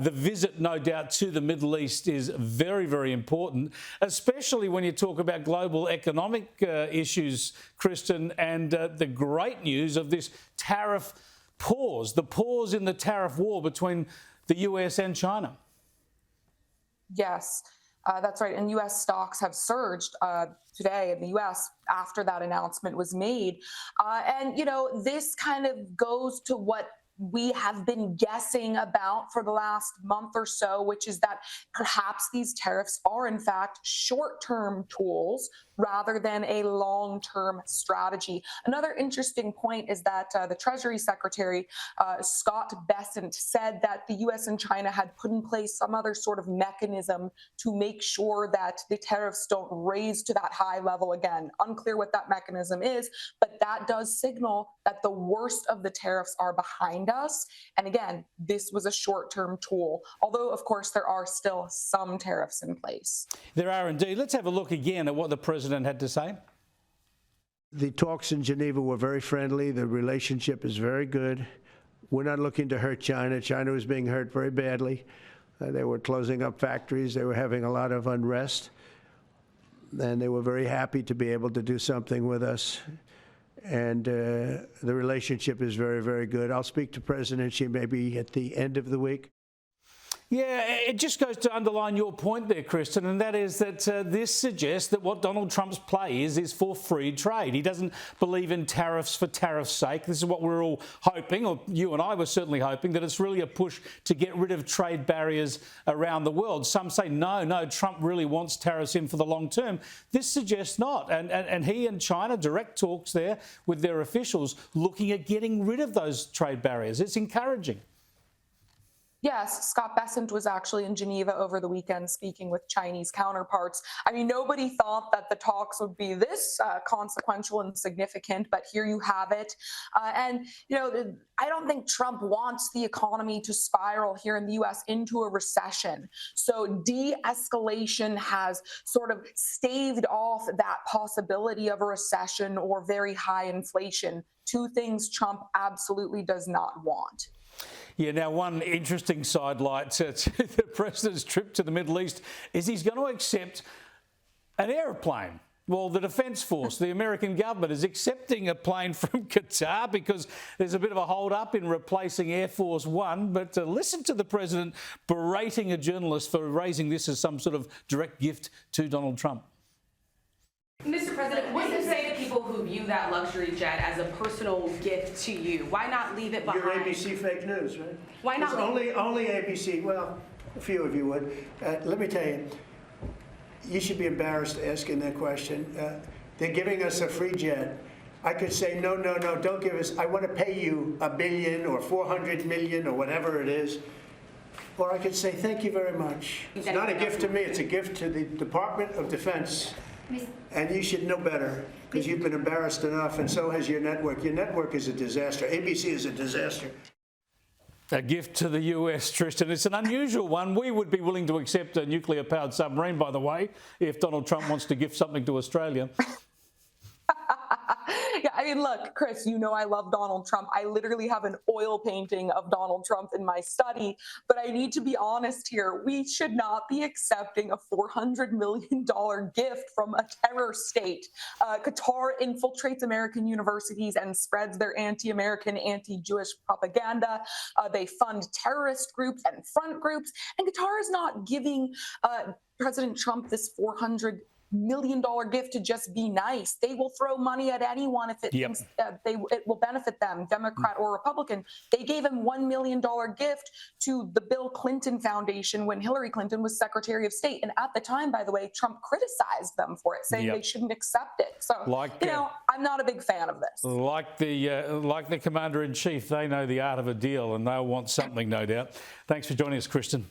The visit, no doubt, to the Middle East is very, very important, especially when you talk about global economic issues, Kristin, and the great news of this tariff pause, the pause in the tariff war between the US and China. Yes, that's right. And U.S. stocks have surged today in the U.S. after that announcement was made. And, you know, this kind of goes to what we have been guessing about for the last month or so, which is that perhaps these tariffs are in fact short-term tools rather than a long-term strategy. Another interesting point is that the Treasury Secretary, Scott Bessent, said that the U.S. and China had put in place some other sort of mechanism to make sure that the tariffs don't raise to that high level again. Unclear what that mechanism is, but that does signal that the worst of the tariffs are behind us. And again, this was a short-term tool, although, of course, there are still some tariffs in place. There are indeed. Let's have a look again at what the president had to say. The talks in Geneva were very friendly. The relationship is very good. We're not looking to hurt China. China was being hurt very badly. They were closing up factories. They were having a lot of unrest. And they were very happy to be able to do something with us. And the relationship is very, very good. I'll speak to President Xi maybe at the end of the week. Yeah, it just goes to underline your point there, Kristin, and that is that this suggests that what Donald Trump's play is for free trade. He doesn't believe in tariffs for tariff's sake. This is what we're all hoping, or you and I were certainly hoping, that it's really a push to get rid of trade barriers around the world. Some say, no, Trump really wants tariffs in for the long term. This suggests not. And he and China, direct talks there with their officials, looking at getting rid of those trade barriers. It's encouraging. Yes, Scott Bessent was actually in Geneva over the weekend speaking with Chinese counterparts. I mean, nobody thought that the talks would be this consequential and significant, but here you have it. And, you know, I don't think Trump wants the economy to spiral here in the U.S. into a recession. So de-escalation has sort of staved off that possibility of a recession or very high inflation. Two things Trump absolutely does not want. Yeah, now one interesting sidelight to the president's trip to the Middle East is he's going to accept an aeroplane. Well, the Defence Force, the American government, is accepting a plane from Qatar because there's a bit of a hold-up in replacing Air Force One. But listen to the president berating a journalist for raising this as some sort of direct gift to Donald Trump. Mr. President, what do you say to people who view that luxury jet as a personal gift to you? Why not leave it behind? You're ABC fake news, right? Why not? Only ABC. Well, a few of you would. Let me tell you, you should be embarrassed asking that question. They're giving us a free jet. I could say, no, don't give us. I want to pay you $1 billion or $400 million or whatever it is. Or I could say, thank you very much. It's not a gift to me. It's a gift to the Department of Defense. And you should know better, because you've been embarrassed enough, and so has your network. Your network is a disaster. ABC is a disaster. A gift to the US, Tristan. It's an unusual one. We would be willing to accept a nuclear-powered submarine, by the way, if Donald Trump wants to gift something to Australia. Yeah, I mean, look, Chris, you know I love Donald Trump. I literally have an oil painting of Donald Trump in my study. But I need to be honest here. We should not be accepting a $400 million gift from a terror state. Qatar infiltrates American universities and spreads their anti-American, anti-Jewish propaganda. They fund terrorist groups and front groups. And Qatar is not giving President Trump this $400 million gift to just be nice. They will throw money at anyone if it thinks it will benefit them, Democrat or Republican. They gave him $1 million gift to the Bill Clinton Foundation when Hillary Clinton was Secretary of State. And at the time, by the way, Trump criticized them for it, saying they shouldn't accept it. So, you know, I'm not a big fan of this. Like the Commander-in-Chief, they know the art of a deal and they'll want something, no doubt. Thanks for joining us, Kristin.